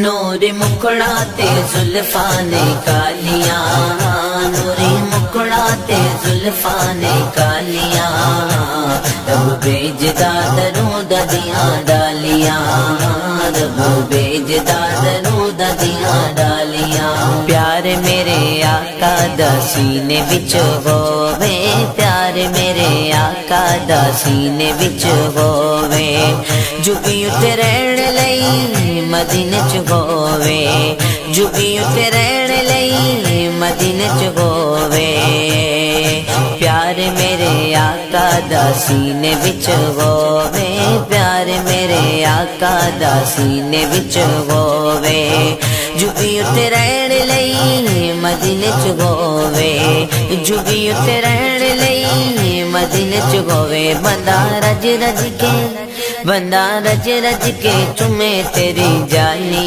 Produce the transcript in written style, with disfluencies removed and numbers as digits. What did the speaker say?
نور مکڑا تے زلفاں نے کالیاں، نور مکڑا تے زلفاں نے کالیاں، رب بھیجدا درود دیاں ڈالیاں، رب بھیجدا درود دیاں ڈالیاں۔ پیار میرے آقا دا سینے وچ ہووے، پیار میرے آقا دا سینے وچ ہووے، جھکی اٹھ رہن لئی مدینے چ ہووے، جھکی اٹھ رہن لئی مدینے چ ہووے، پیار میرے آقا دا سینے وچ ہووے، پیار میرے آقا دا سینے وچ ہووے، جھکی اٹھ رہن لئی مدینے چ ہووے، جھکی اٹھ رہن لئی مدینے چ ہووے، بندہ رج رج کے، بندہ رج رج کے چومے تیری جانی۔